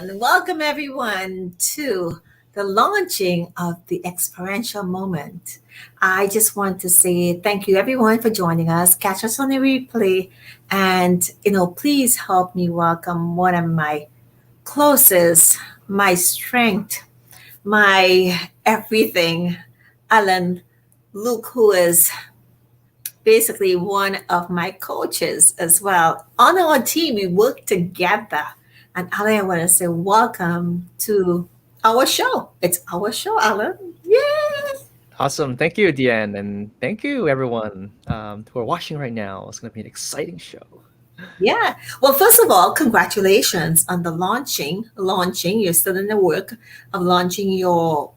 and welcome everyone to the launching of the experiential moment. I just want to say thank you everyone for joining us. Catch us on the replay, and please help me welcome one of my closest, my strength, my everything, Alan Luke, who is basically one of my coaches as well. On our team, we work together. And Alan, I want to say welcome to our show. It's our show, Alan. Yay! Awesome. Thank you, Dianne. And thank you, everyone who are watching right now. It's going to be an exciting show. Yeah. Well, first of all, congratulations on the launching. You're still in the work of launching your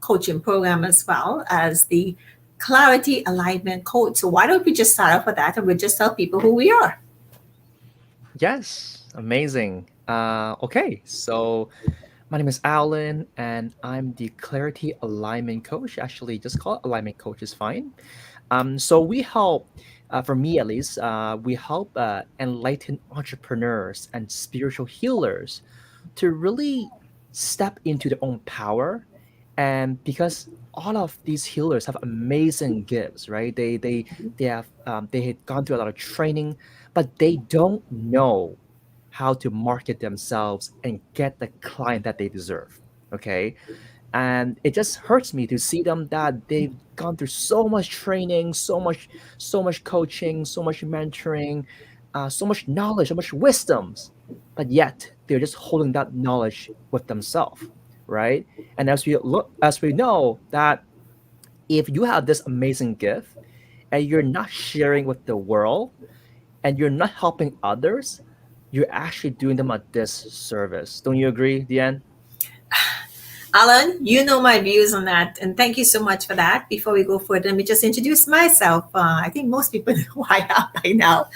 coaching program as well as the Clarity Alignment Coach. So why don't we just start off with that and we'll just tell people who we are? Yes, amazing. Okay, so my name is Alan, and I'm the Clarity Alignment Coach. Actually, just call it Alignment Coach is fine. So we help, for me at least, we help enlightened entrepreneurs and spiritual healers to really step into their own power. And because all of these healers have amazing gifts, right? They had gone through a lot of training, but they don't know how to market themselves and get the client that they deserve. Okay, and it just hurts me to see them that they've gone through so much training, so much coaching, so much mentoring, so much knowledge, so much wisdoms, but yet they're just holding that knowledge with themselves, right? And as we know that if you have this amazing gift and you're not sharing with the world and you're not helping others, you're actually doing them a disservice. Don't you agree, Deanne? Alan, you know my views on that, and thank you so much for that. Before we go further, let me just introduce myself. I think most people know who I am by now.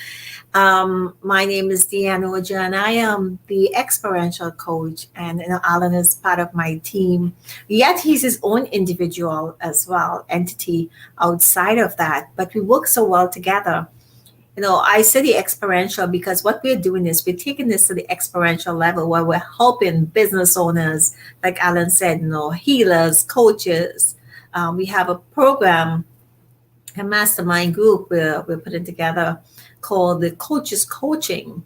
My name is Dianne Ojar, and I am the experiential coach, and Alan is part of my team. Yet he's his own individual as well, entity outside of that, but we work so well together. I say the experiential because what we're doing is we're taking this to the experiential level where we're helping business owners, like Alan said, healers, coaches. We have a program, a mastermind group we're putting together called the Coaches Coaching.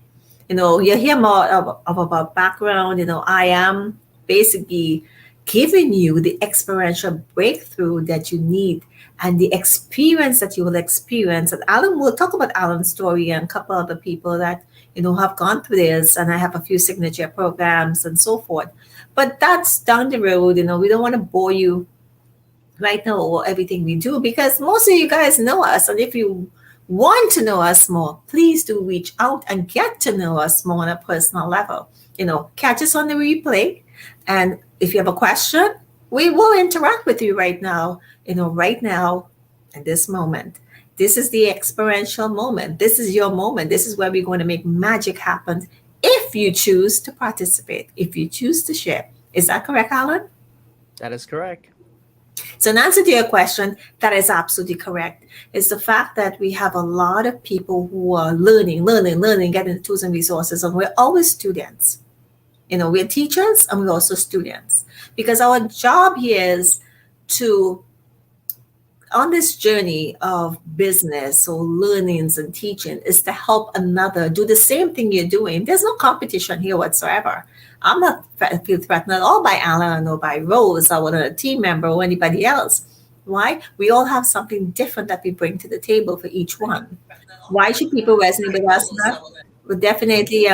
You hear more of about background. I am basically giving you the experiential breakthrough that you need and the experience that you will experience. And Alan will talk about Alan's story and a couple other people that have gone through this. And I have a few signature programs and so forth. But that's down the road. We don't want to bore you right now or everything we do because most of you guys know us. And if you want to know us more, please do reach out and get to know us more on a personal level. Catch us on the replay. And if you have a question, we will interact with you right now, in this moment. This is the experiential moment. This is your moment. This is where we're going to make magic happen if you choose to participate, if you choose to share. Is that correct, Alan? That is correct. So, in answer to your question, that is absolutely correct. It's the fact that we have a lot of people who are learning, getting the tools and resources, and we're always students. We're teachers and we're also students because our job here is to, on this journey of business or learnings and teaching, is to help another do the same thing you're doing. There's no competition here whatsoever. I'm not feel threatened at all by Alan or by Rose or a team member or anybody else. Why? We all have something different that we bring to the table for each one. Why should people resonate with us? Well, definitely,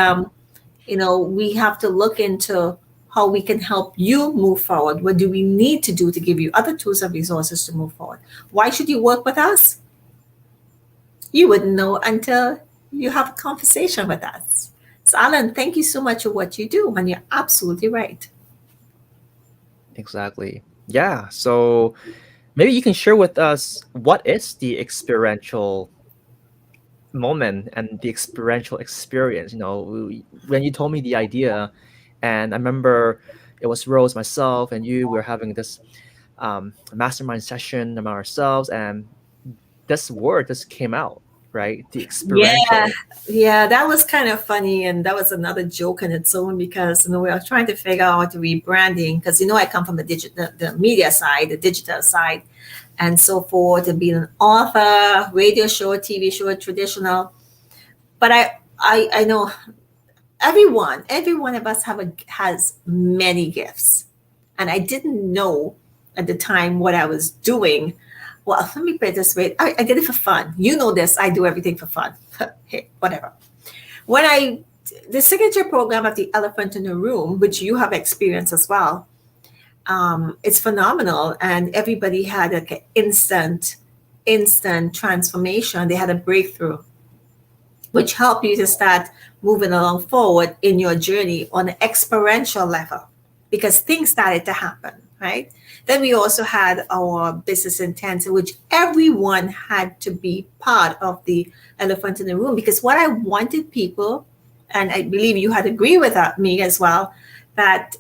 we have to look into how we can help you move forward. What do we need to do to give you other tools and resources to move forward? Why should you work with us? You wouldn't know until you have a conversation with us. So, Alan, thank you so much for what you do, and you're absolutely right. Exactly. Yeah. So maybe you can share with us what is the experiential moment and the experiential experience. When you told me the idea, and I remember it was Rose, myself, and you. We were having this mastermind session among ourselves, and this word just came out. right? The Yeah, experiential. yeah, that was kind of funny, and that was another joke in its own because we were trying to figure out rebranding because I come from the media side, the digital side, and so forth, and being an author, radio show, TV show, traditional. But I know every one of us has many gifts, and I didn't know at the time what I was doing. Well, let me put it this way: I did it for fun. You know this. I do everything for fun. Hey, whatever. When I the signature program of the elephant in the room, which you have experienced as well, it's phenomenal, and everybody had like an instant transformation. They had a breakthrough which help you to start moving along forward in your journey on an experiential level because things started to happen, right? Then we also had our business intensive, which everyone had to be part of the elephant in the room because what I wanted people, and I believe you had agree with me as well, that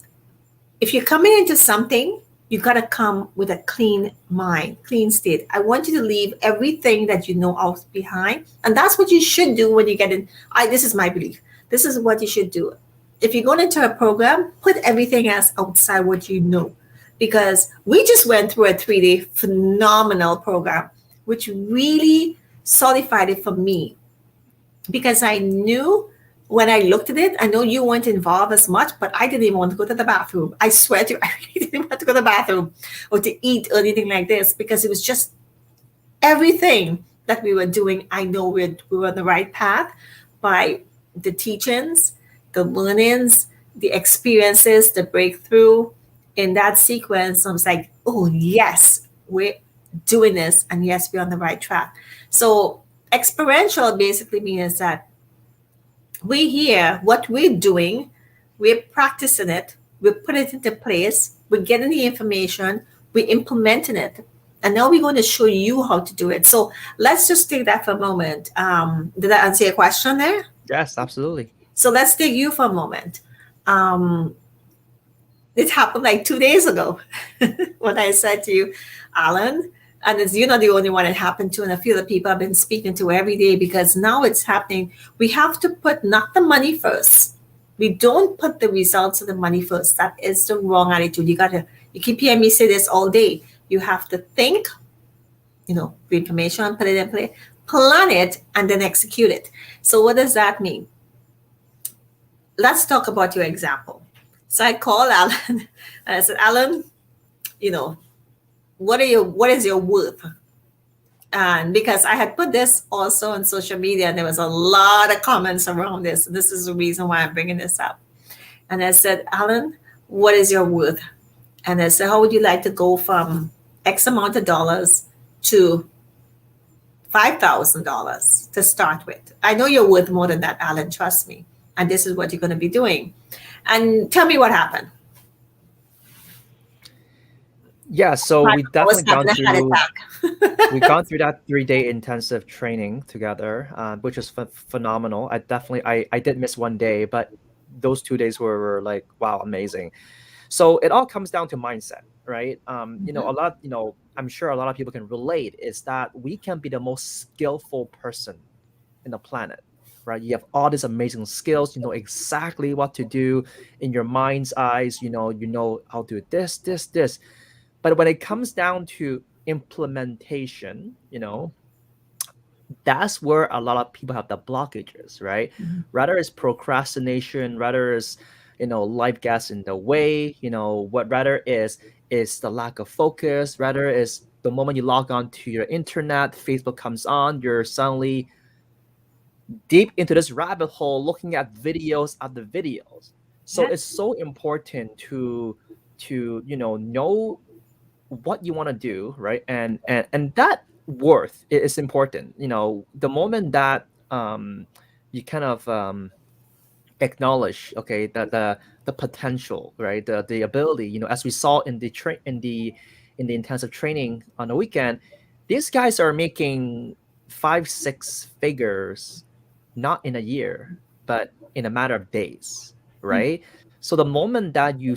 if you're coming into something, you got to come with a clean mind, clean state. I want you to leave everything that you know out behind. And that's what you should do when you get in. This is my belief. This is what you should do. If you're going into a program, put everything else outside what you know. Because we just went through a 3-day phenomenal program, which really solidified it for me because I knew when I looked at it, I know you weren't involved as much, but I didn't even want to go to the bathroom. I swear to you, I really didn't want to go to the bathroom or to eat or anything like this because it was just everything that we were doing. I know we were on the right path by the teachings, the learnings, the experiences, the breakthrough. In that sequence, I was like, oh, yes, we're doing this. And yes, we're on the right track. So, experiential basically means that we hear what we're doing, we're practicing it, we put it into place, we're getting the information, we're implementing it. And now we're going to show you how to do it. So let's just take that for a moment. Did that answer your question there? Yes, absolutely. So let's take you for a moment. Um, it happened like 2 days ago when I said to you, Alan, and it's, you're not the only one it happened to, and a few other people I've been speaking to every day because now it's happening. We have to put not the money first. We don't put the results of the money first. That is the wrong attitude. You keep hearing me say this all day. You have to think, the information, put it in place, plan it, and then execute it. So what does that mean? Let's talk about your example. So I called Alan and I said, Alan, you know, what is your worth? And because I had put this also on social media, and there was a lot of comments around this. This is the reason why I'm bringing this up. And I said, Alan, what is your worth? And I said, how would you like to go from X amount of dollars to $5,000 to start with? I know you're worth more than that, Alan. Trust me. And this is what you're going to be doing. And tell me what happened. Yeah, so I we was definitely having gone a heart through we've attack. gone through that 3-day intensive training together, which was phenomenal. I did miss one day, but those 2 days were like wow, amazing. So it all comes down to mindset, right? A Mhm. lot, I'm sure a lot of people can relate is that we can be the most skillful person in the planet, right? You have all these amazing skills, you know exactly what to do in your mind's eyes, I'll do this. But when it comes down to implementation, that's where a lot of people have the blockages, right? Mhm. Rather is procrastination, rather is life gets in the way, what rather is the lack of focus, rather is the moment you log on to your internet, Facebook comes on, you're suddenly deep into this rabbit hole looking at videos after videos. So it's Yes. so important to know what you want to do, right? And that worth is important. The moment that you kind of acknowledge, okay, that the potential, right, the ability, as we saw in the intensive training on the weekend, these guys are making 5 6 figures, not in a year, but in a matter of days, right? So the moment that you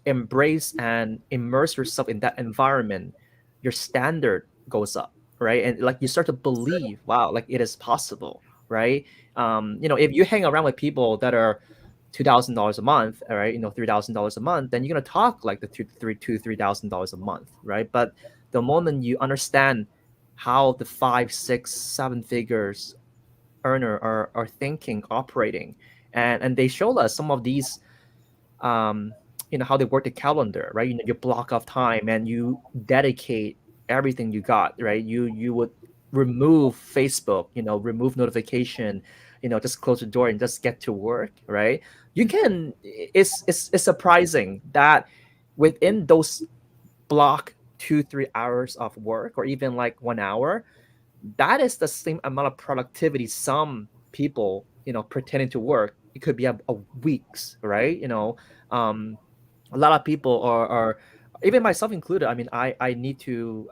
embrace and immerse yourself in that environment, your standard goes up, right? And like you start to believe, wow, like it is possible, right? If you hang around with people that are $2,000 a month, all right, $3,000 a month, then you're gonna talk like the $3,000 a month, right? But the moment you understand how the five, six, seven figures earner are thinking, operating, and they showed us some of these, how they work the calendar, right? You block off time and you dedicate everything you got, right? You would remove Facebook, remove notification, just close the door and just get to work, right? You can. It's surprising that within those block 2-3 hours of work, or even like 1 hour, that is the same amount of productivity some people pretending to work. It could be a weeks, right? A lot of people are, even myself included. I mean, I need to,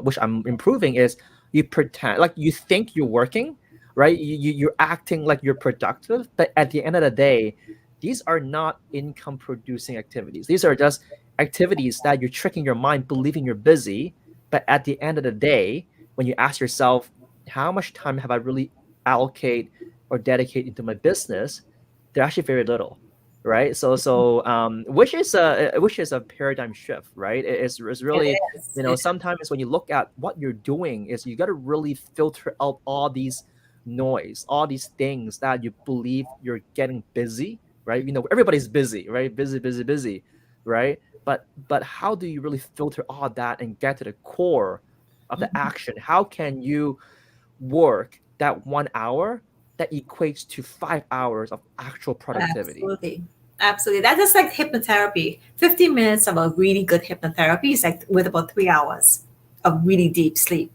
which I'm improving, is you pretend like you think you're working, right? You're acting like you're productive, but at the end of the day, these are not income producing activities. These are just activities that you're tricking your mind believing you're busy, but at the end of the day, when you ask yourself, how much time have I really allocate or dedicate into my business, they're actually very little, right? Which is a paradigm shift, right? It's It really, is. It sometimes when you look at what you're doing, is you got to really filter out all these noise, all these things that you believe you're getting busy, right? Everybody's busy, right? Busy, busy, busy, right? But how do you really filter all that and get to the core of the action? How can you work that 1 hour that equates to 5 hours of actual productivity? Absolutely. Absolutely. That is like hypnotherapy. 15 minutes of a really good hypnotherapy is like with about 3 hours of really deep sleep.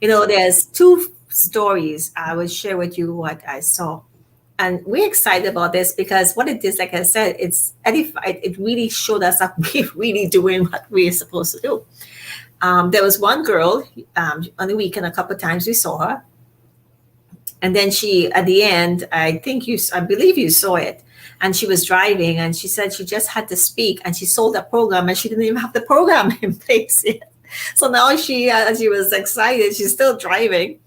There's two stories I will share with you what I saw. And we're excited about this because what it is, like I said, it's edified. It really showed us that we're really doing what we're supposed to do. There was one girl on the weekend, a couple of times we saw her. And then she, at the end, I believe you saw it. And she was driving and she said she just had to speak and she sold a program and she didn't even have the program in place yet. So now she was excited, she's still driving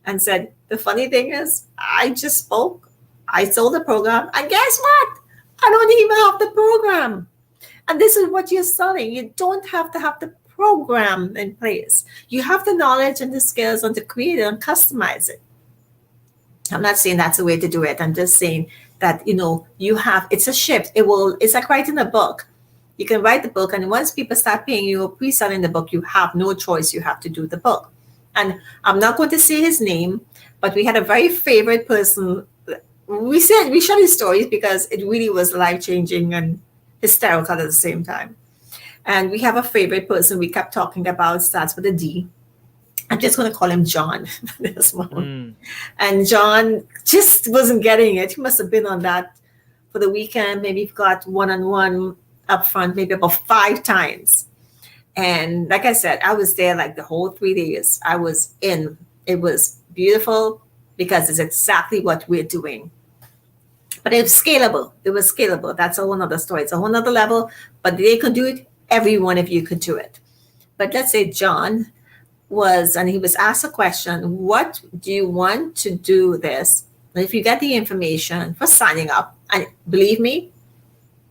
and said, the funny thing is, I just spoke, I sold the program, and guess what? I don't even have the program. And this is what you're selling. You don't have to have the program in place. You have the knowledge and the skills and to create it and customize it. I'm not saying that's the way to do it. I'm just saying that, it's a shift. It's like writing a book. You can write the book, and once people start paying you pre-selling the book, you have no choice. You have to do the book. And I'm not going to say his name, but we had a very favorite person. We shared his stories because it really was life-changing and hysterical at the same time. And we have a favorite person we kept talking about, starts with a D. I'm just going to call him John this moment. Mm. And John just wasn't getting it. He must have been on that for the weekend. Maybe he got one-on-one up front, maybe about 5 times. And like I said, I was there like the whole 3 days. I was in. It was beautiful because it's exactly what we're doing. But it was scalable. It was scalable. That's a whole other story. It's a whole other level. But they could do it. Every one of you could do it. But let's say John and he was asked a question, what do you want to do this? And if you get the information for signing up, and believe me,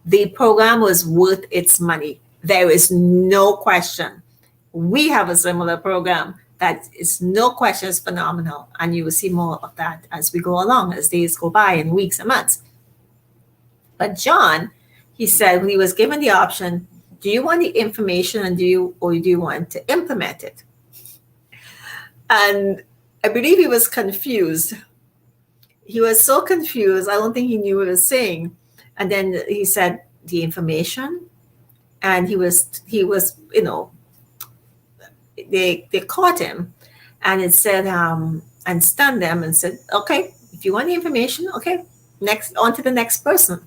the program was worth its money. There is no question. We have a similar program that is no question is phenomenal. And you will see more of that as we go along, as days go by and weeks and months. But John, he said when he was given the option, do you want the information or do you want to implement it? And I believe he was confused. He was so confused. I don't think he knew what he was saying. And then he said the information, and he was, they caught him, and it said, and stunned them and said, okay, if you want the information, okay, next, on to the next person.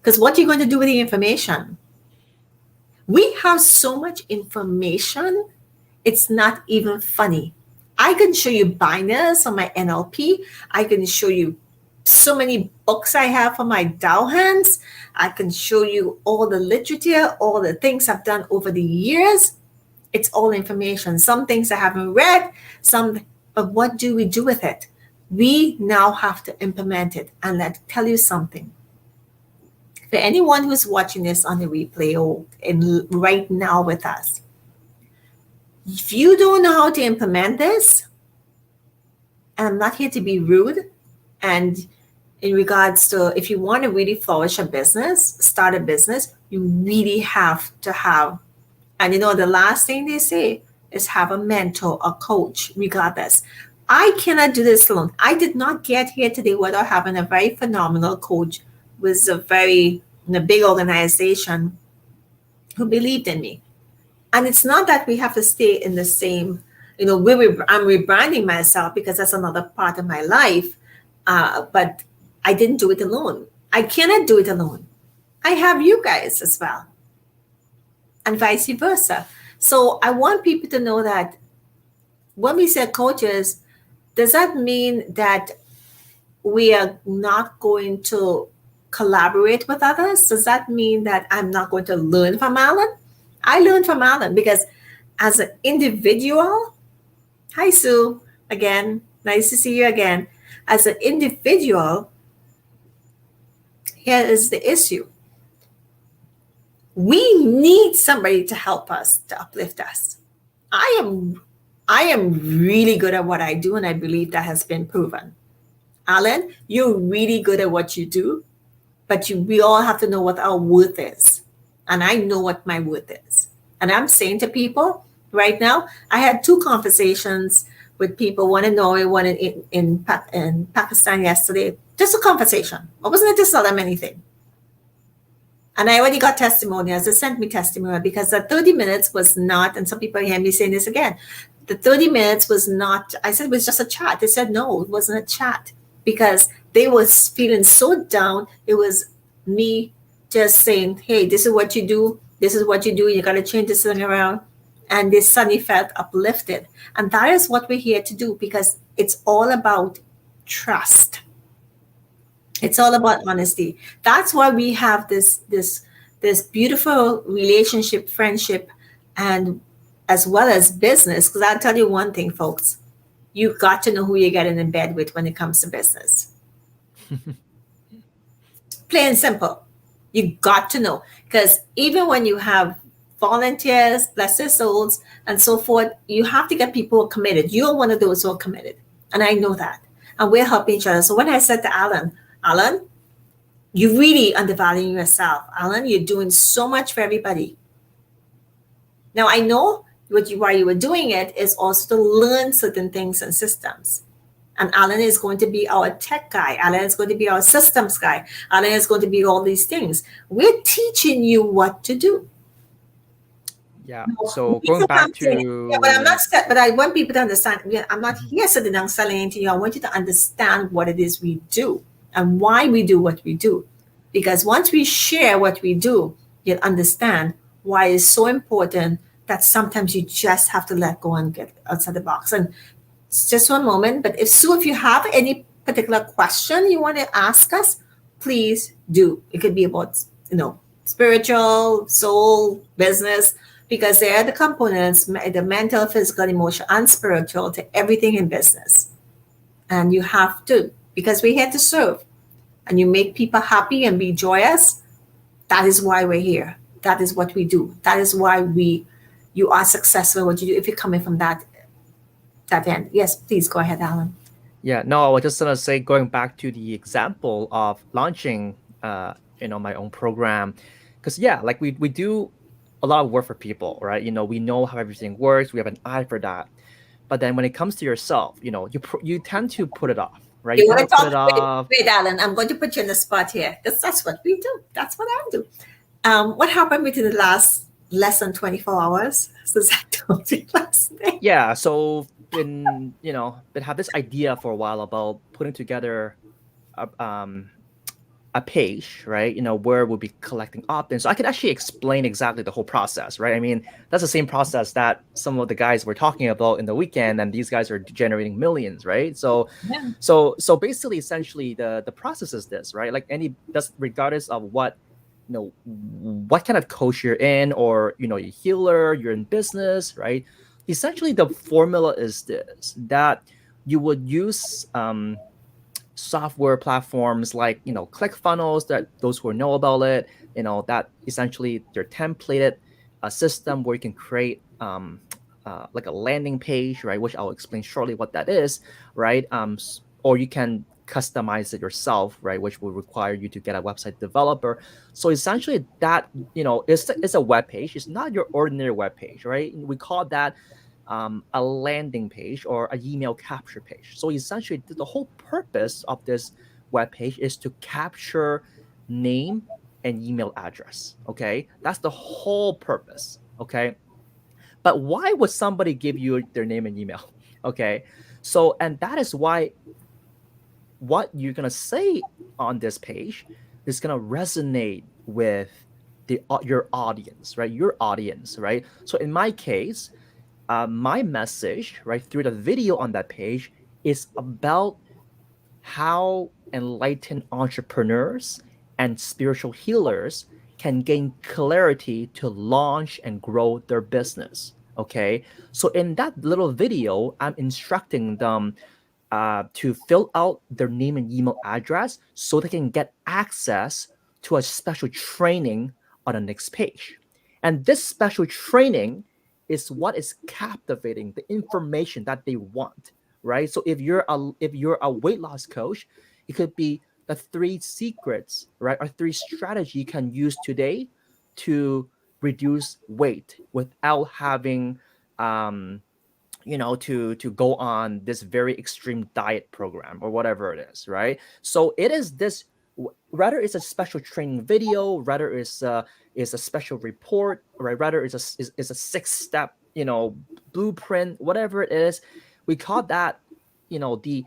Because what are you going to do with the information? We have so much information, it's not even funny. I can show you binders on my NLP. I can show you so many books I have for my Dow hands. I can show you all the literature, all the things I've done over the years. It's all information. Some things I haven't read, some, but what do we do with it? We now have to implement it. And let tell you something. For anyone who's watching this on the replay or right now with us, if you don't know how to implement this, and I'm not here to be rude, and in regards to if you want to really flourish a business, start a business, you really have to have, and the last thing they say is have a mentor, a coach, regardless. I cannot do this alone. I did not get here today without having a very phenomenal coach with a big organization who believed in me. And it's not that we have to stay in the same, I'm rebranding myself because that's another part of my life. But I didn't do it alone. I cannot do it alone. I have you guys as well, and vice versa. So I want people to know that when we say coaches, does that mean that we are not going to collaborate with others? Does that mean that I'm not going to learn from Alan? I learned from Alan because as an individual, hi Sue, again, nice to see you again. As an individual, here is the issue. We need somebody to help us, to uplift us. I am really good at what I do, and I believe that has been proven. Alan, you're really good at what you do, but we all have to know what our worth is. And I know what my worth is. And I'm saying to people right now, I had 2 conversations with people, one in Norway, one in Pakistan yesterday. Just a conversation. I wasn't to sell them anything. And I already got testimonials. They sent me testimonial because the 30 minutes was not, and some people hear me saying this again, the 30 minutes was not, I said it was just a chat. They said, no, it wasn't a chat because they were feeling so down. It was me just saying, hey, this is what you do. This is what you do. You got to change this thing around. And they suddenly felt uplifted. And that is what we're here to do because it's all about trust. It's all about honesty. That's why we have this beautiful relationship, friendship, and as well as business. Because I'll tell you one thing, folks, you got to know who you're getting in bed with when it comes to business. Plain and simple. You got to know. Because even when you have volunteers, bless their souls, and so forth, you have to get people committed. You're one of those who are committed. And I know that. And we're helping each other. So when I said to Alan, you really undervaluing yourself. Alan, you're doing so much for everybody. Now, I know why you were doing it is also to learn certain things and systems. And Alan is going to be our tech guy. Alan is going to be our systems guy. Alan is going to be all these things. We're teaching you what to do. Yeah. So going back to, yeah, but I'm not. But I want people to understand. I'm not here sitting down selling to you. I want you to understand what it is we do and why we do what we do. Because once we share what we do, you'll understand why it's so important that sometimes you just have to let go and get outside the box. And it's just one moment. But if you have any particular question you want to ask us, please do. It could be about, spiritual, soul, business, because they are the components, the mental, physical, emotional, and spiritual to everything in business. And you have to, because we're here to serve. And you make people happy and be joyous. That is why we're here. That is what we do. That is why you are successful in what you do if you're coming from that end. Yes, please go ahead, Alan. Yeah, no, I was just gonna say, going back to the example of launching, my own program, because like we do a lot of work for people, right? We know how everything works. We have an eye for that. But then when it comes to yourself, you tend to put it off, right? You want to talk? Wait, Alan, I'm going to put you in the spot here because that's what we do. That's what I do. What happened within the last less than 24 hours since I told you last night? Yeah, so been have this idea for a while about putting together a page, right? Where we'll be collecting opt-ins. So I could actually explain exactly the whole process, right? I mean, that's the same process that some of the guys were talking about in the weekend, and these guys are generating millions, right? So, Yeah. so basically, essentially, the process is this, right? Like regardless of what what kind of coach you're in, or you're a healer, you're in business, right? Essentially, the formula is this: that you would use software platforms like ClickFunnels, that those who know about it, that essentially they're templated a system where you can create like a landing page, right? Which I'll explain shortly what that is, right? Or you can customize it yourself, right? Which will require you to get a website developer. So essentially, that it's a web page. It's not your ordinary web page, right? We call that a landing page or a email capture page. So essentially, the whole purpose of this web page is to capture name and email address. Okay, that's the whole purpose. Okay, but why would somebody give you their name and email? Okay, so and that is why what you're gonna say on this page is gonna resonate with your audience, right? Your audience, right? So in my case, my message, right, through the video on that page is about how enlightened entrepreneurs and spiritual healers can gain clarity to launch and grow their business. Okay. So in that little video, I'm instructing them to fill out their name and email address so they can get access to a special training on the next page. And this special training is what is captivating the information that they want, right? So if you're a weight loss coach, it could be the three secrets, right, or three strategies you can use today to reduce weight without having to go on this very extreme diet program or whatever it is, right? So it is this, rather it's a special training video, rather is a special report, right? Rather is a 6-step blueprint, whatever it is. We call that the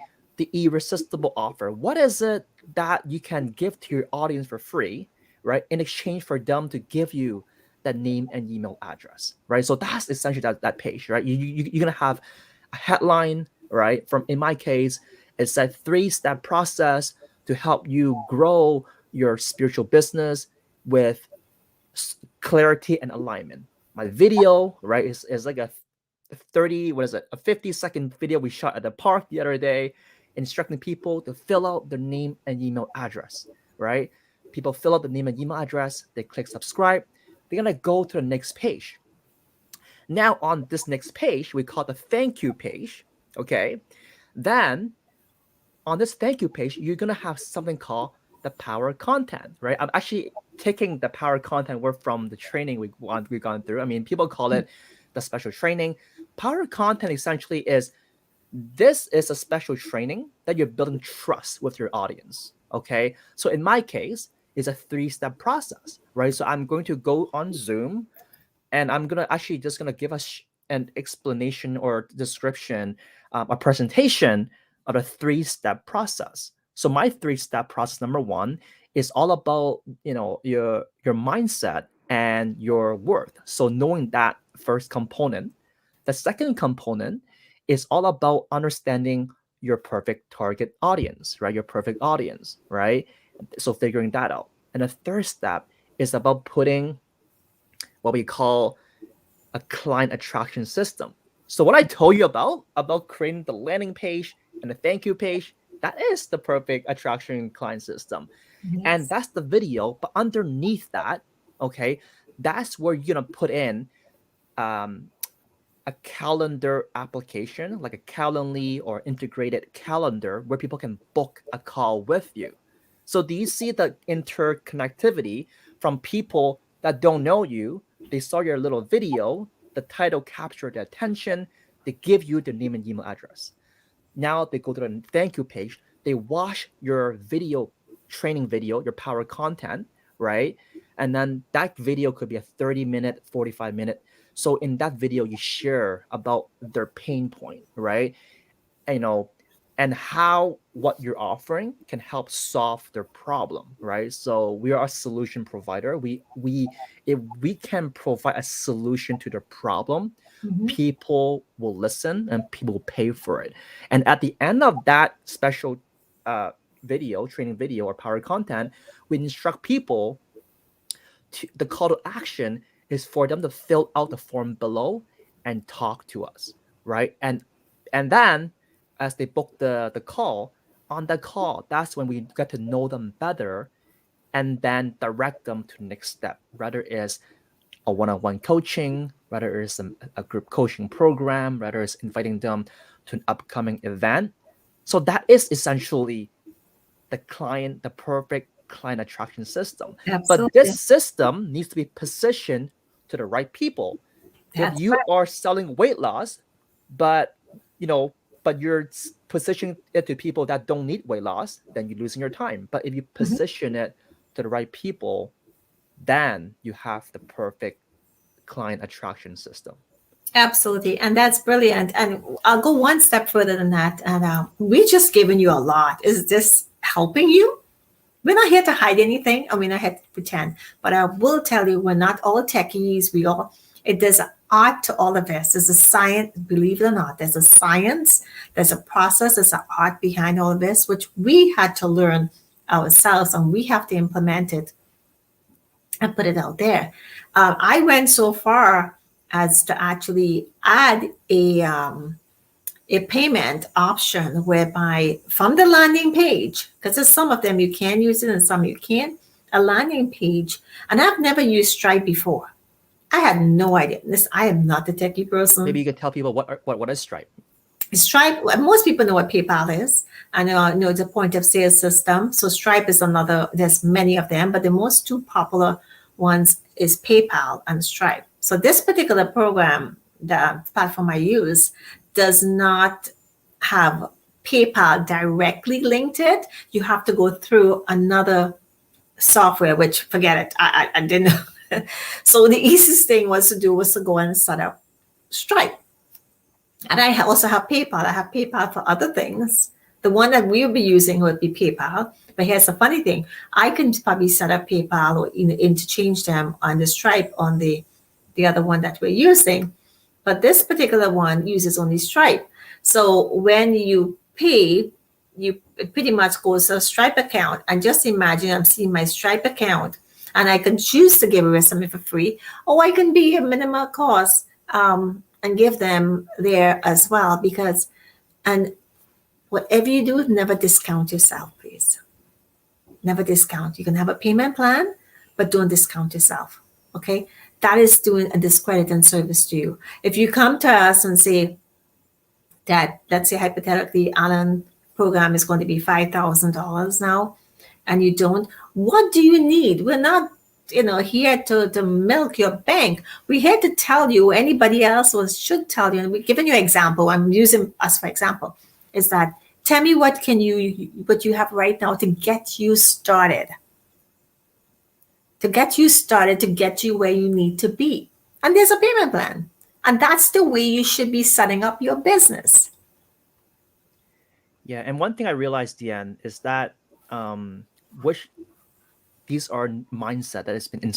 irresistible offer. What is it that you can give to your audience for free, right, in exchange for them to give you that name and email address, right? So that's essentially that page, right? You're gonna have a headline, right? From, in my case, it's a 3-step process to help you grow your spiritual business with clarity and alignment. My video, right, is like a 30, what is it, a 50-second video we shot at the park the other day, instructing people to fill out their name and email address, right? People fill out the name and email address, they click subscribe, they're gonna go to the next page. Now on this next page, we call the thank you page. Okay. Then on this thank you page, you're gonna have something called the power content, right? I'm actually taking the power content word from the training we've gone through. I mean, people call it the special training. Power content essentially is, this is a special training that you're building trust with your audience. Okay. So in my case, it's a 3-step process, right? So I'm going to go on Zoom, and I'm gonna actually just gonna give us an explanation or description, a presentation of a 3-step process. So my 3-step process, number one, is all about your mindset and your worth. So knowing that first component. The second component is all about understanding your perfect target audience, right? Your perfect audience, right? So figuring that out. And the third step is about putting what we call a client attraction system. So what I told you about creating the landing page and the thank you page, that is the perfect attraction client system. And Yes. that's the video. But underneath that, okay, that's where you're gonna put in um, a calendar application, like a Calendly or integrated calendar where people can book a call with you. So do you see the interconnectivity from people that don't know you? They saw your little video, the title captured their attention, they give you their name and email address. Now they go to the thank you page, they watch your video, training video, your power content, right? And then that video could be a 30-minute, 45-minute. So in that video, you share about their pain point, right? you know and how what you're offering can help solve their problem, right? So we are a solution provider. We If we can provide a solution to their problem, Mhm. people will listen and people will pay for it. And at the end of that special uh, video, training video or power content, we instruct people the call to action is for them to fill out the form below and talk to us, right? And then as they book the call, on the call, that's when we get to know them better and then direct them to the next step, whether it's a one-on-one coaching, whether it's a group coaching program, whether it's inviting them to an upcoming event. So that is essentially the perfect client attraction system. But this Absolutely. system needs to be positioned to the right people. If That's you right. are selling weight loss, but you know, but you're positioning it to people that don't need weight loss, then you're losing your time. But if you Mhm. position it to the right people, then you have the perfect client attraction system. Absolutely. And that's brilliant. And I'll go one step further than that. And we just given you a lot. Is this helping you? We're not here to hide anything, and we're not here to pretend. But I will tell you, we're not all techies. There's an art to all of this. There's a science, believe it or not, there's a science, there's a process, there's an art behind all of this, which we had to learn ourselves, and we have to implement it and put it out there. I went so far as to actually add a payment option whereby from the landing page, because there's some of them you can use it and some you can't, a landing page. And I've never used Stripe before. I had no idea. This I am not a techie Maybe person. you can tell people what is Stripe. Stripe, well, most people know what PayPal is. I know it's a point of sale system. So Stripe is another, there's many of them, but the most two popular ones is PayPal and Stripe. So this particular program, the platform I use, does not have PayPal directly linked it. You have to go through another software, which forget it. I didn't know. So the easiest thing was to do was to go and set up Stripe. And I also have PayPal. I have PayPal for other things. The one that we'll be using would be PayPal. But here's the funny thing: I can probably set up PayPal or interchange them on the Stripe on the other one that we're using. But this particular one uses only Stripe. So when you pay, you it pretty much goes to a Stripe account. And just imagine I'm seeing my Stripe account, and I can choose to give away something for free, or I can be a minimal cost and give them there as well. Because and whatever you do, never discount yourself, please. Never discount. You can have a payment plan, but don't discount yourself. Okay, that is doing a discredit and service to you. If you come to us and say that, let's say hypothetically, Alan program is going to be $5,000 now, and you don't, what do you need? We're not, here to milk your bank. We're here to tell you, anybody else was should tell you, and we're giving you an example. I'm using us for example, is that tell me what you have right now to get you started, to get you where you need to be. And there's a payment plan. And that's the way you should be setting up your business. Yeah, and one thing I realized, Diane, is that which these are mindset that has been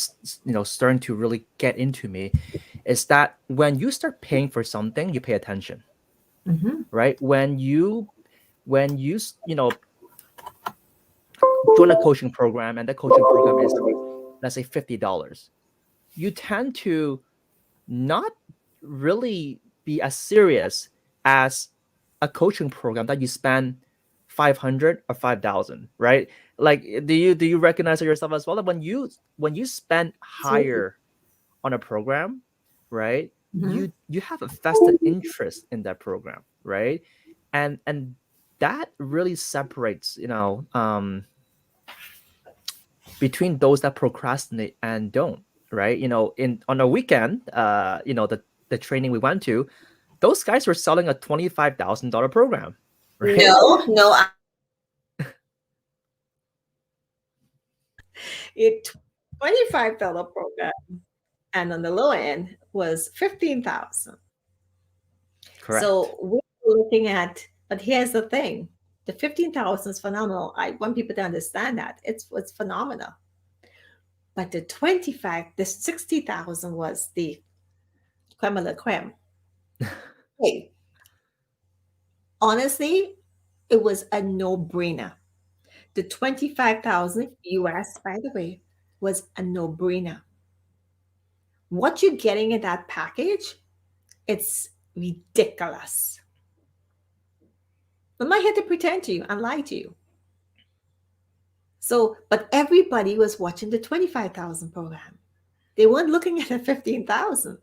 starting to really get into me, is that when you start paying for something, you pay attention, Mm-hmm. right? When you join a coaching program and the coaching program is, let's say, $50, you tend to not really be as serious as a coaching program that you spend 500 or 5,000, right? Like, do you recognize it yourself as well, that when you spend Absolutely. higher on a program, right, Mm-hmm. you have a vested interest in that program, right? And that really separates, between those that procrastinate and don't, right? In on a weekend, the training we went to, those guys were selling a $25,000 program, right? No, no, it $25 program, and on the low end was 15,000. Correct. So we're looking at, but here's the thing: the 15,000 is phenomenal. I want people to understand that it's phenomenal. But the 60,000 was the creme de la creme. Hey, honestly, it was a no-brainer. The 25,000 US, by the way, was a no-brainer. What you're getting in that package, it's ridiculous. I'm not here to pretend to you and lie to you. So, but everybody was watching the 25,000 program. They weren't looking at the 15,000.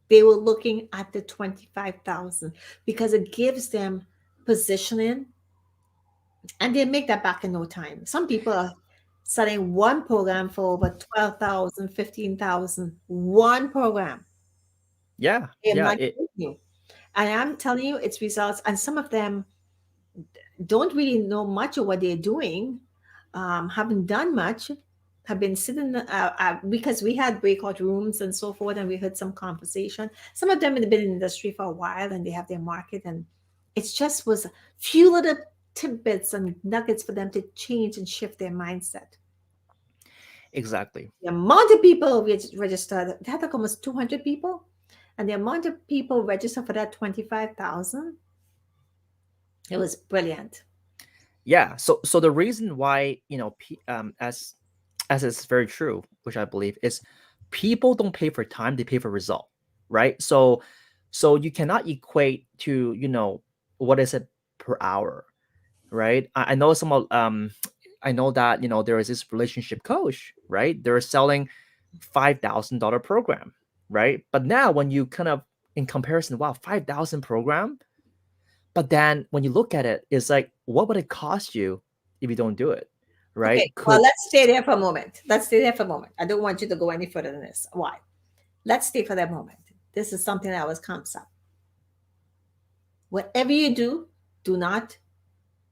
They were looking at the 25,000 because it gives them positioning, and they make that back in no time. Some people are selling one program for over 12,000, 15,000. One program. Yeah, I'm yeah, not it kidding you. And I'm telling you, its results. And some of them don't really know much of what they're doing, haven't done much, have been sitting because we had breakout rooms and so forth, and we heard some conversation. Some of them have been in the industry for a while and they have their market, and it just was few little tidbits and nuggets for them to change and shift their mindset. exactly. The amount of people registered, they had like almost 200 people, and the amount of people registered for that 25,000, it was brilliant. Yeah. So the reason why, as is very true, which I believe is people don't pay for time, they pay for result, right? So you cannot equate to, what is it per hour, right? I know some of I know that, there is this relationship coach, right? They're selling $5,000 program, right? But now when you kind of in comparison, wow, 5,000 program, but then when you look at it, it's like, what would it cost you if you don't do it? Right? Okay, well, Could let's stay there for a moment. Let's stay there for a moment. I don't want you to go any further than this. Why? Let's stay for that moment. This is something that always comes up. Whatever you do, do not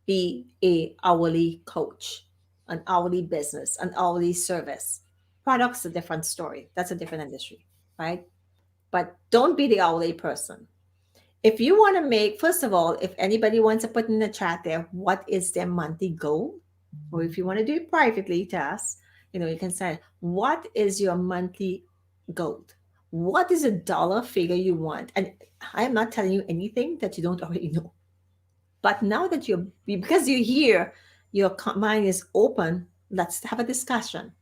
be a hourly coach, an hourly business, an hourly service. Products a different story. That's a different industry, right? But don't be the hourly person. If you want to make, first of all, if anybody wants to put in the chat there, what is their monthly goal? Or if you want to do it privately to us, you can say, what is your monthly goal? What is a dollar figure you want? And I am not telling you anything that you don't already know. But now that because you're here, your mind is open, let's have a discussion.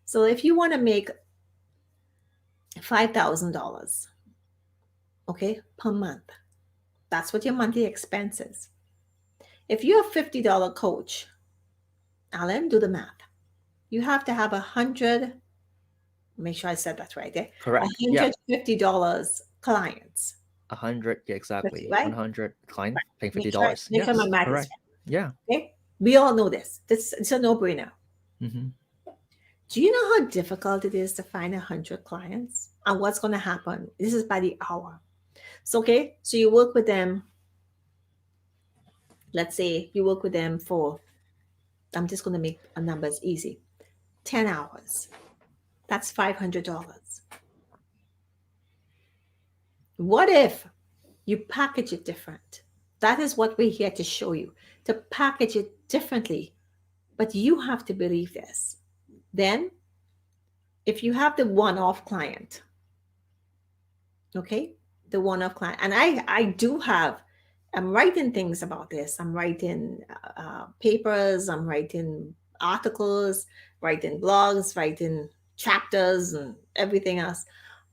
So if you want to make $5,000, okay, per month, that's what your monthly expense is. If you're a $50 coach, Alan, do the math. You have to have 100, make sure I said that right there, correct. Yeah. $150 clients. 100, yeah, 50, exactly. right? 100 client paying Make sure, $50. make sure my Yes, math is correct. Yeah. right. Okay. We all know this. It's a no-brainer. Hmm. Do you know how difficult it is to find 100 clients? And what's going to happen? This is by the hour. So, okay, so you work with them. Let's say you work with them for, I'm just going to make a numbers easy, 10 hours. That's $500. What if you package it different? That is what we're here to show you, to package it differently. But you have to believe this. Then, if you have the one off client, okay, the one off client, and I do have, I'm writing things about this. I'm writing papers, I'm writing articles, writing blogs, writing chapters, and everything else.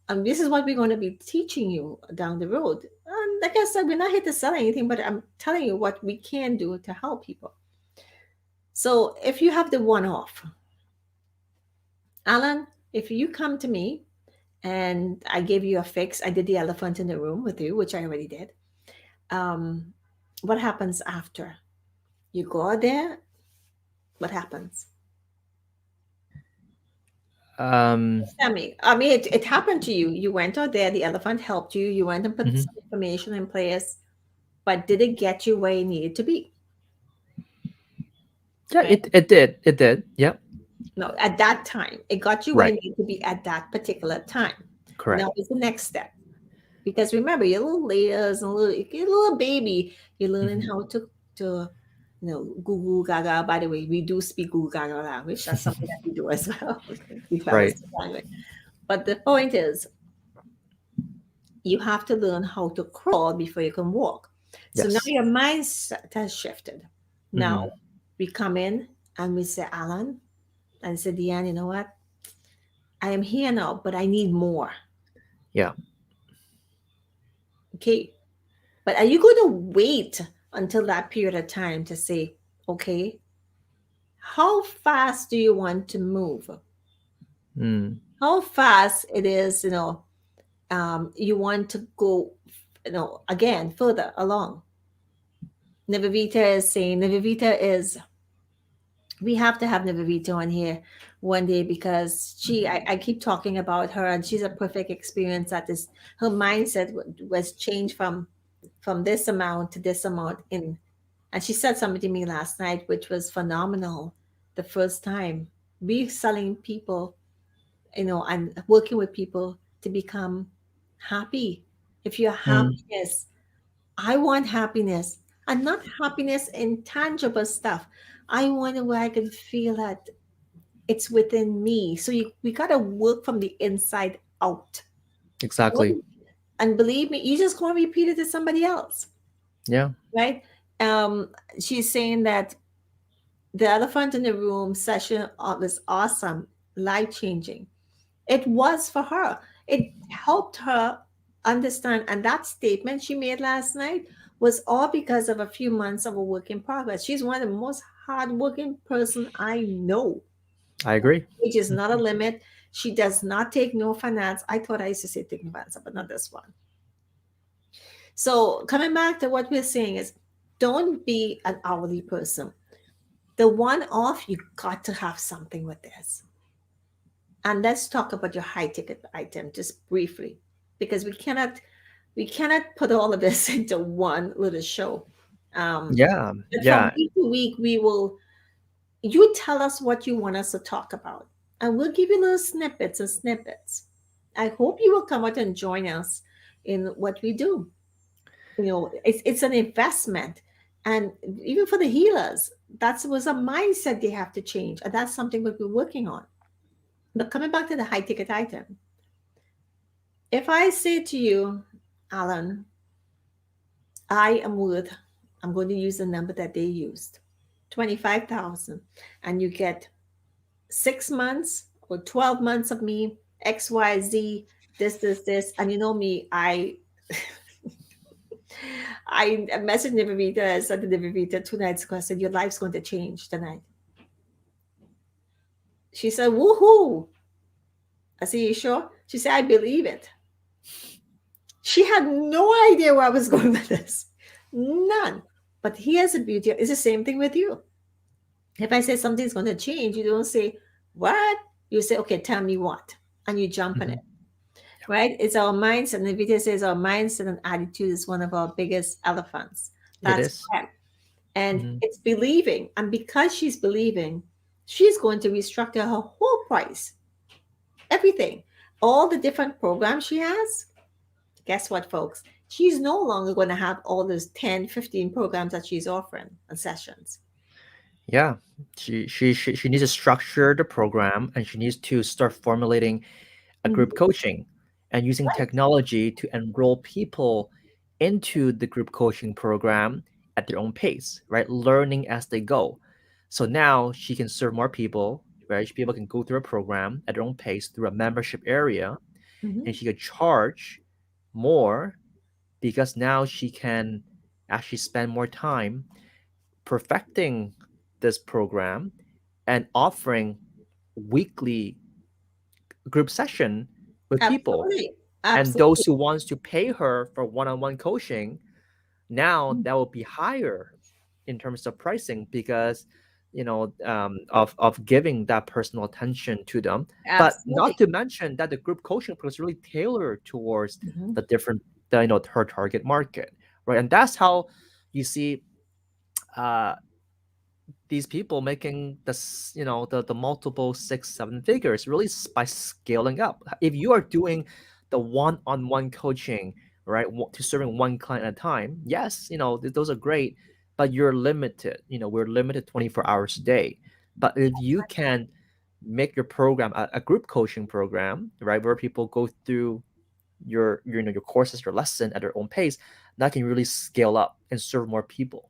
And this is what we're going to be teaching you down the road. And like I said, we're not here to sell anything, but I'm telling you what we can do to help people. So if you have the one off, Alan, if you come to me and I gave you a fix, I did the elephant in the room with you, which I already did. Um, what happens after? You go out there, what happens? Um, Tell me. I mean, it happened to you. You went out there, the elephant helped you, you went and put mhm. some information in place, but did it get you where you needed to be? Yeah, Right? it did. It did. Yeah. No, at that time, it got you where Right. you needed to be at that particular time. Correct. Now is the next step. Because remember, you're little layers and you're a little baby. You're learning Hmm. how to Google Gaga. By the way, we do speak Google Gaga language. That's something that we do as well. We fellas Right. speak language. But the point is, you have to learn how to crawl before you can walk. So now Yes. your mindset has shifted. Now Hmm. we come in and we say, Alan, and say, Dianne, you know what? I am here now, but I need more. Yeah. Okay. But are you going to wait until that period of time to say, okay, how fast do you want to move? Mm. How fast it is, you want to go, again, further along. Nivavita is saying, Nivavita is, we have to have Nivavita on here one day because I keep talking about her and she's a perfect experience at this. Her mindset was changed from this amount to this amount in. And she said something to me last night, which was phenomenal. The first time we selling people, and working with people to become happy. If your Mm. happiness, I want happiness, and not happiness in tangible stuff. I want where I can feel that it's within me. So we gotta work from the inside out. Exactly. And believe me, you just gonna repeat it to somebody else, Yeah. right? Um, she's saying that the elephant in the room session was awesome, life changing. It was for her. It helped her understand. And that statement she made last night was all because of a few months of a work in progress. She's one of the most hardworking person I know. I agree. Age is not a Mhm. limit. She does not take no finance. I thought I used to say take no finance, but not this one. So coming back to what we're saying is, don't be an hourly person. The one off, you got to have something with this. And let's talk about your high ticket item just briefly, because we cannot put all of this into one little show. Um, Yeah. but from Yeah. week to week, you tell us what you want us to talk about, and we'll give you little snippets and snippets. I hope you will come out and join us in what we do. It's an investment, and even for the healers, that was a mindset they have to change, and that's something that we're working on. But coming back to the high ticket item, if I say to you, Alan, I am worth, I'm going to use the number that they used, 25,000, and you get 6 months or 12 months of me, XYZ, this, and you know me, I messaged Nivavita, I said to Nivavita 2 nights ago, I said, your life's going to change tonight. She said, woohoo. I said, you sure? She said, I believe it. She had no idea where I was going with this. None. But here's the beauty. It's the same thing with you. If I say something's going to change, you don't say, what? You say, okay, tell me what. And you jump on Mhm. it, right? It's our mindset. And the video says our mindset and attitude is one of our biggest elephants. It That's is. correct. And Mhm. it's believing. And because she's believing, she's going to restructure her whole price, everything, all the different programs she has. Guess what, folks? She's no longer going to have all those 10, 15 programs that she's offering and sessions. Yeah. She needs to structure the program and she needs to start formulating a group Mhm. coaching and using technology to enroll people into the group coaching program at their own pace, right? Learning as they go. So now she can serve more people, right? People can go through a program at their own pace through a membership area, Mhm. and she could charge more because now she can actually spend more time perfecting this program and offering weekly group session with people. Absolutely. And those Absolutely. who wants to pay her for one-on-one coaching, now that will be higher in terms of pricing because of giving that personal attention to them. But not Absolutely. to mention that the group coaching program is really tailored towards Mhm. the different her target market, right? And that's how you see uh these people making the multiple 6 7 figures really by scaling up. If you are doing the one-on-one coaching, right, to serving one client at a time, yes, those are great, but you're limited. We're limited 24 hours a day. But if you can make your program a group coaching program, right, where people go through your courses, your lesson at their own pace, that can really scale up and serve more people.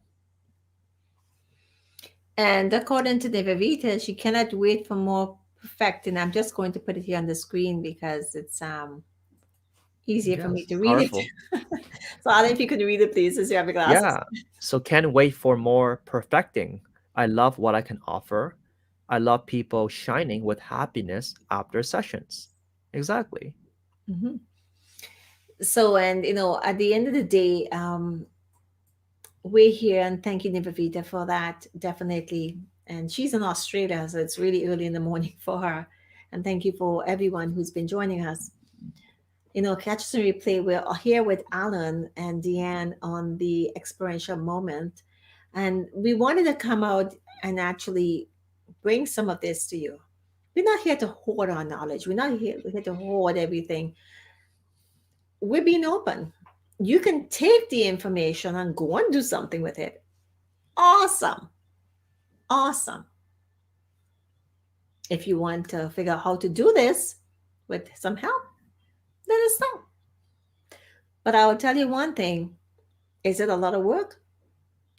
And according to the Vivita, she cannot wait for more perfecting. I'm just going to put it here on the screen because it's easier for me Yes, to read it. powerful. So Alan, if you could read it, please, since you have your glasses. Yeah. So can't wait for more perfecting. I love what I can offer. I love people shining with happiness after sessions. Exactly. Mhm. So, and at the end of the day, we're here, and thank you, Nivavita, for that. Definitely. And she's in Australia, so it's really early in the morning for her. And thank you for everyone who's been joining us. Catch us and replay. We're here with Alan and Dianne on the experiential moment. And we wanted to come out and actually bring some of this to you. We're not here to hoard our knowledge. We're here to hoard everything. We're being open. You can take the information and go and do something with it. Awesome. Awesome. If you want to figure out how to do this with some help, let us know. But I will tell you one thing. Is it a lot of work?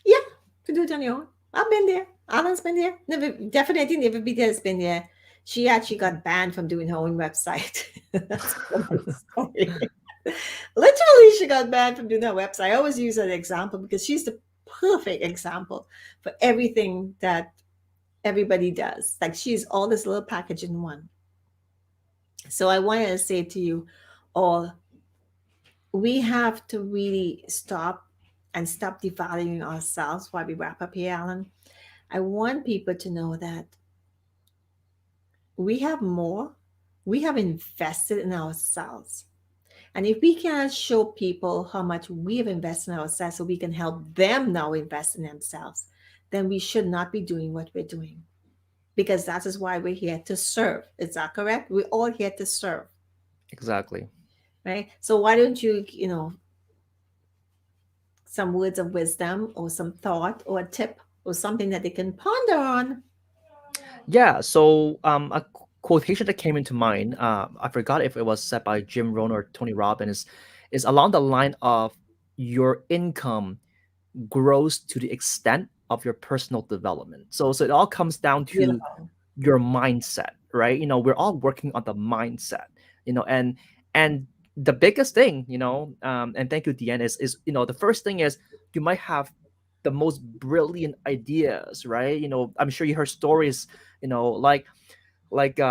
Yeah, to do it on your own. I've been there. Alan's been there. Never, definitely never be there has been there. She actually got banned from doing her own website. That's another story. Literally, she got banned from doing her website. I always use her as an example because she's the perfect example for everything that everybody does. Like she's all this little package in one. So I wanted to say to you all, we have to really stop devaluing ourselves while we wrap up here, Alan. I want people to know that we have more, we have invested in ourselves. And if we cannot show people how much we have invested in ourselves so we can help them now invest in themselves, then we should not be doing what we're doing. Because that is why we're here to serve. Is that correct? We're all here to serve, Exactly. right? So why don't you, some words of wisdom or some thought or a tip or something that they can ponder on? Yeah. So a quotation that came into mind, I forgot if it was said by Jim Rohn or Tony Robbins, is along the line of your income grows to the extent of your personal development. So it all comes down to Beautiful. your mindset, right? We're all working on the mindset, and the biggest thing, and thank you, Deanne, is the first thing is you might have the most brilliant ideas, right? I'm sure you heard stories, like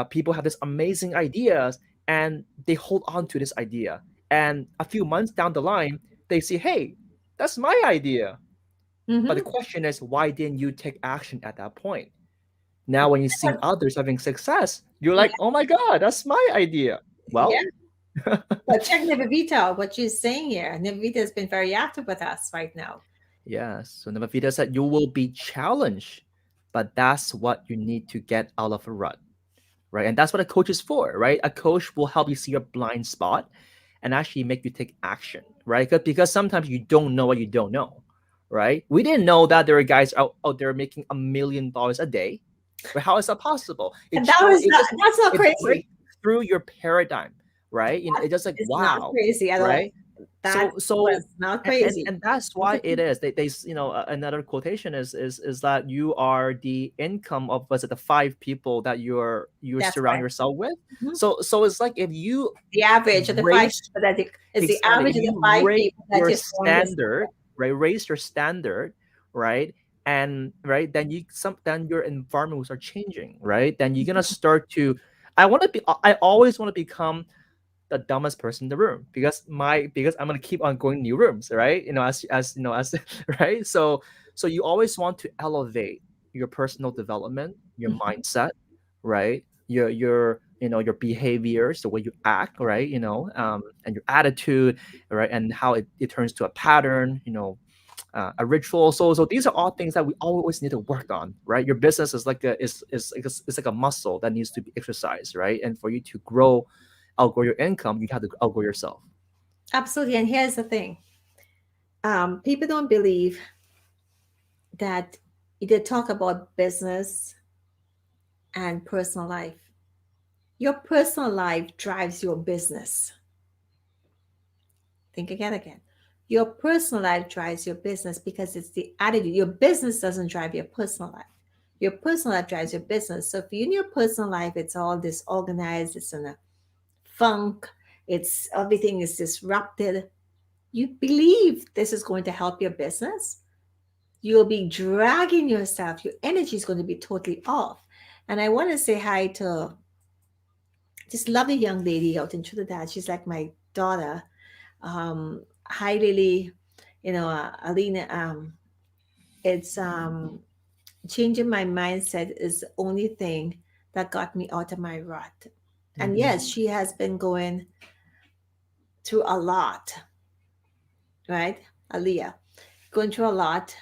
people have this amazing ideas and they hold on to this idea, and a few months down the line they say, hey, that's my idea. But the Mm-hmm. question is, why didn't you take action at that point? Now, when you see others having success, you're Yeah, like, oh my God, that's my idea. yeah. Well, But check Nivavita, what she's saying here. Nivavita has been very active with us right now. yes. So Navavita said, you will be challenged, but that's what you need to get out of a rut, right? And that's what a coach is for, right? A coach will help you see your blind spot and actually make you take action, right? Because sometimes you don't know what you don't know, right? We didn't know that there are guys out there making $1 million a day. But how is that possible? And that was It not, just that's not it crazy. breaks through your paradigm, right? It's just like It's not wow, crazy at all. right? That So was not and crazy. and that's It's why it is. Another quotation is that you are the income of, was it, the five people that you That's surround right. yourself with. Mhm. So it's like if you The average of the five raise people that it's the exactly, average if of the you five raise people that your you surround yourself standard, right, raise your standard, right, and right, then your environment will start changing, right, then you're gonna start to, I always want to become the dumbest person in the room, because I'm gonna keep on going new rooms, right? As right. So you always want to elevate your personal development, your with. mindset, right? Your behaviors, the way you act, right? And your attitude, right? And how it turns to a pattern, a ritual. So these are all things that we always need to work on, right? Your business is like it's like a muscle that needs to be exercised, right? And for you to outgrow your income, you have to outgrow yourself. Absolutely. And here's the thing. People don't believe that they talk about business and personal life. Your personal life drives your business. Think again. Your personal life drives your business because it's the attitude. Your business doesn't drive your personal life. Your personal life drives your business. So if you in your personal life, it's all disorganized, it's in a funk, it's everything is disrupted. You believe this is going to help your business, you'll be dragging yourself. Your energy is going to be totally off. And I want to say hi to this lovely young lady out in Trinidad. She's like my daughter. Hi, Lily. Alina. It's changing my mindset is the only thing that got me out of my rut. And Mm-hmm. yes, she has been going through a lot, right, Aliyah? Going through a lot,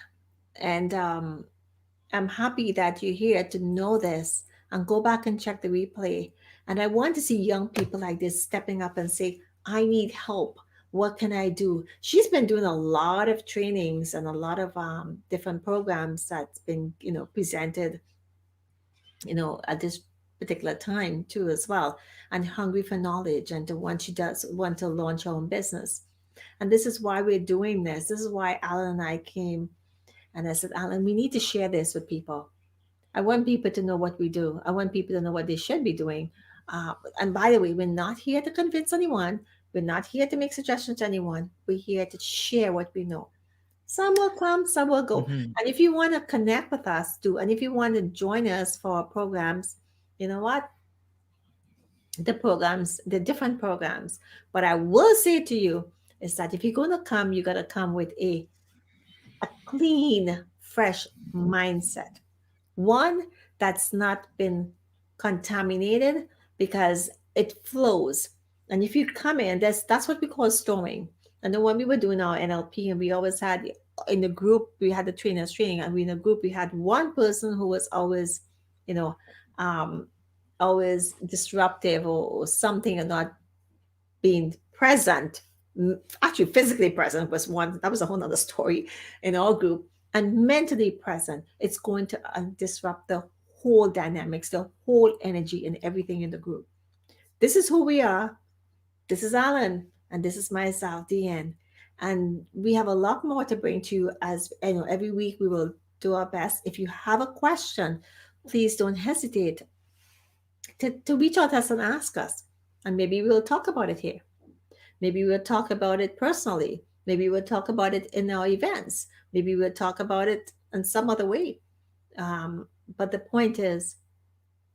and I'm happy that you're here to know this and go back and check the replay. And I want to see young people like this stepping up and say, I need help. What can I do? She's been doing a lot of trainings and a lot of different programs that's been, presented, at this particular time too as well. And hungry for knowledge and the one she does want to launch her own business. And this is why we're doing this. This is why Alan and I came and I said, Alan, we need to share this with people. I want people to know what we do. I want people to know what they should be doing. And by the way, we're not here to convince anyone. We're not here to make suggestions to anyone. We're here to share what we know. Some will come, some will go. Mm-hmm. And if you want to connect with us too, and if you want to join us for our programs, you know what? The different programs. What I will say to you is that if you're going to come, you got to come with a clean, fresh mindset. One that's not been contaminated because it flows. And if you come in, that's what we call storming. And then when we were doing our NLP, and we always had in the group, we had the trainers training, and we in the group we had one person who was always, you know, um, always disruptive or something and not being present, actually physically present was one, that was a whole nother story in our group, and mentally present, it's going to disrupt the whole dynamics, the whole energy and everything in the group. This is who we are. This is Alan, and this is myself, Dianne. And we have a lot more to bring to you as every week we will do our best. If you have a question, please don't hesitate to reach out to us and ask us. And maybe we'll talk about it here. Maybe we'll talk about it personally. Maybe we'll talk about it in our events. Maybe we'll talk about it in some other way. Um, but the point is,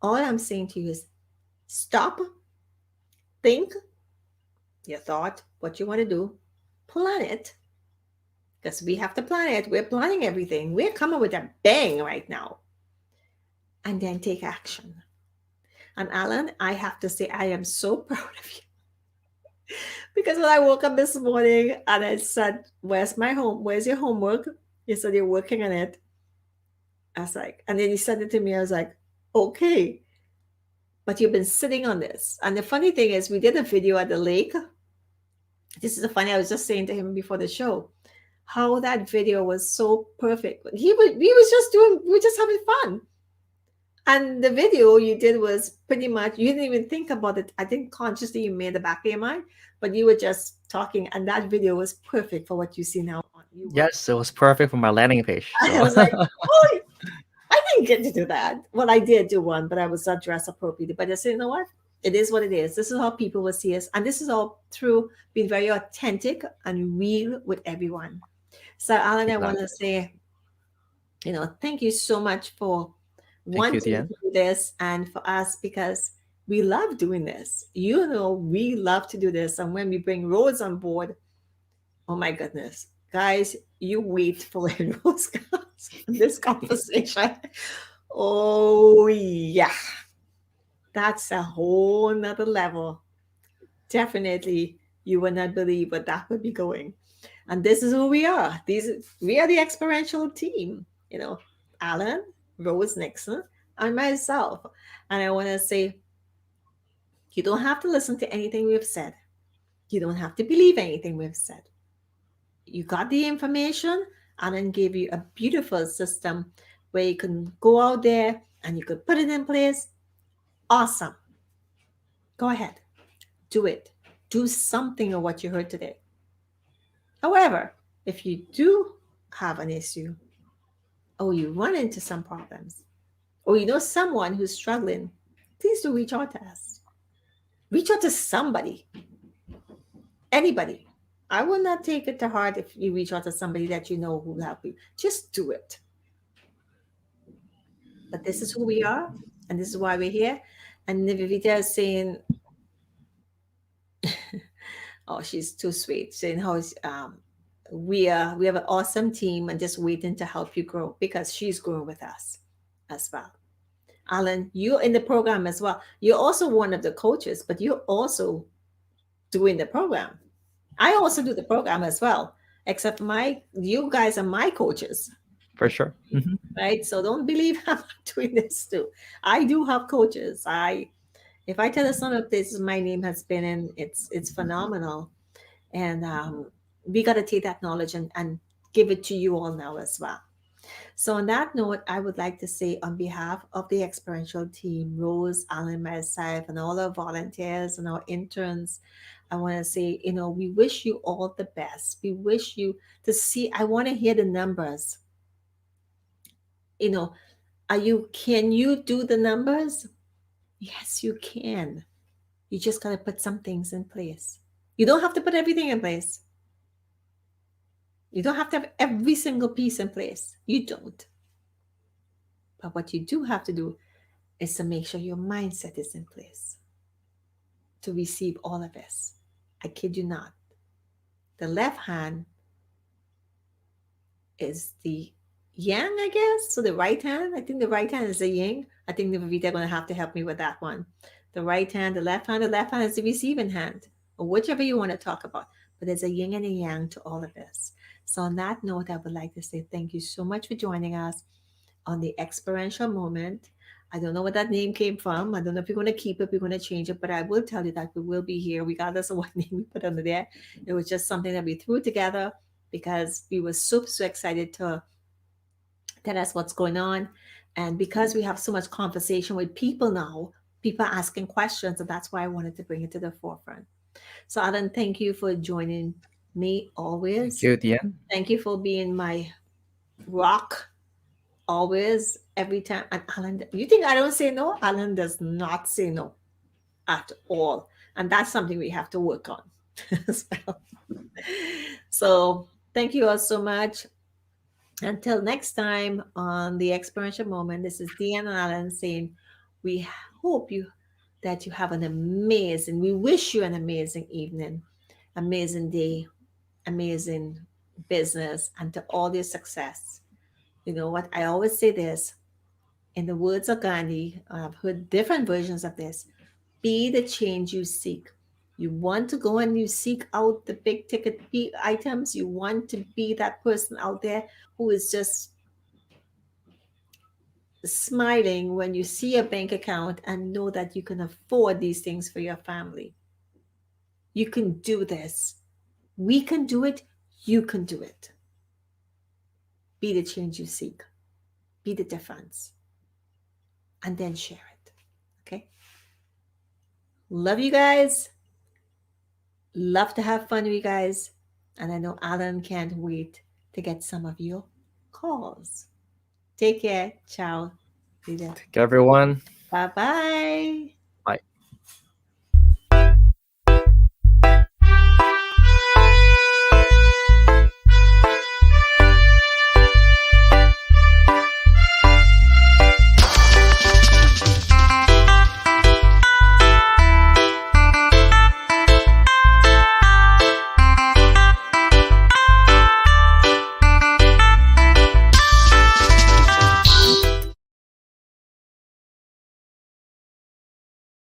all I'm saying to you is stop, think your thought, what you want to do, plan it, because we have to plan it. We're planning everything. We're coming with a bang right now. And then take action. And Alan, I have to say, I am so proud of you. Because when I woke up this morning and I said, where's my home? Where's your homework? You said you're working on it. I was like, and then you sent it to me. I was like, okay, but you've been sitting on this. And the funny thing is, we did a video at the lake. This is the funny, I was just saying to him before the show, how that video was so perfect. We were just having fun. And the video you did was pretty much, you didn't even think about it. I think consciously you made the back of your mind, but you were just talking. And that video was perfect for what you see now on. You were, Yes, it was perfect for my landing page. I So was like, oh, I didn't get to do that. Well, I did do one, but I was not dressed appropriately. But I said, you know what? It is what it is. This is how people will see us. And this is all through being very authentic and real with everyone. So, Alan, I want to exactly. say, thank you so much for Thank you, wanting Diane. to do this and for us because we love doing this. We love to do this. And when we bring Rose on board, oh my goodness, guys, you wait for when Rose comes in this conversation. Oh, yeah, that's a whole nother level. Definitely, you would not believe what that would be going. And this is who we are. We are the experiential team. You know, Alan, Rose Nixon, and myself. And I want to say, you don't have to listen to anything we've said. You don't have to believe anything we've said. You got the information. Alan gave you a beautiful system where you can go out there and you could put it in place. Awesome. Go ahead. Do it. Do something of what you heard today. However, if you do have an issue or you run into some problems, or you know someone who's struggling, please do reach out to us. Reach out to somebody, anybody. I will not take it to heart if you reach out to somebody that you know who will help you. Just do it. But this is who we are, and this is why we're here. And Nivita is saying, "Oh, she's too sweet." Saying how we have an awesome team and just waiting to help you grow because she's growing with us as well. Alan, you're in the program as well. You're also one of the coaches, but you're also doing the program. I also do the program as well, except my you guys are my coaches, For sure. right? So don't believe I'm not doing this too. I do have coaches. I if I tell you some of this, my name has been in, it's phenomenal, and we got to take that knowledge and give it to you all now as well. So, on that note, I would like to say on behalf of the experiential team, Rose, Alan, myself, and all our volunteers and our interns, I want to say, we wish you all the best. We wish you to see, I want to hear the numbers. You know, can you do the numbers? Yes, you can. You just got to put some things in place. You don't have to put everything in place. You don't have to have every single piece in place. You don't. But what you do have to do is to make sure your mindset is in place to receive all of this. I kid you not. The left hand is the yang, I guess. So the right hand, I think the right hand is the yin. I think the Vivita going to have to help me with that one. The right hand, the left hand is the receiving hand, or whichever you want to talk about. But there's a yin and a yang to all of this. So on that note, I would like to say thank you so much for joining us on the experiential moment. I don't know where that name came from. I don't know if we're going to keep it, we're going to change it, but I will tell you that we will be here regardless of what name we put under there. It was just something that we threw together because we were so excited to tell us what's going on. And because we have so much conversation with people now, people are asking questions, and that's why I wanted to bring it to the forefront. So, Alan, thank you for joining me Thank always. you, Dianne. Thank you for being my rock always, every time. And Alan, you think I don't say no? Alan does not say no at all. And that's something we have to work on as well. So thank you all so much. Until next time on the experiential moment, this is Dianne and Alan saying we hope you that you have an amazing, we wish you an amazing evening, amazing day, amazing business, and to all your success. You know what? I always say this in the words of Gandhi. I've heard different versions of this. Be the change you seek. You want to go and you seek out the big ticket items. You want to be that person out there who is just smiling when you see a bank account and know that you can afford these things for your family. You can do this. We can do it. You can do it. Be the change you seek. Be the difference. And then share it. Okay? Love you guys. Love to have fun with you guys. And I know Alan can't wait to get some of your calls. Take care. Ciao. Take care, everyone. Bye bye.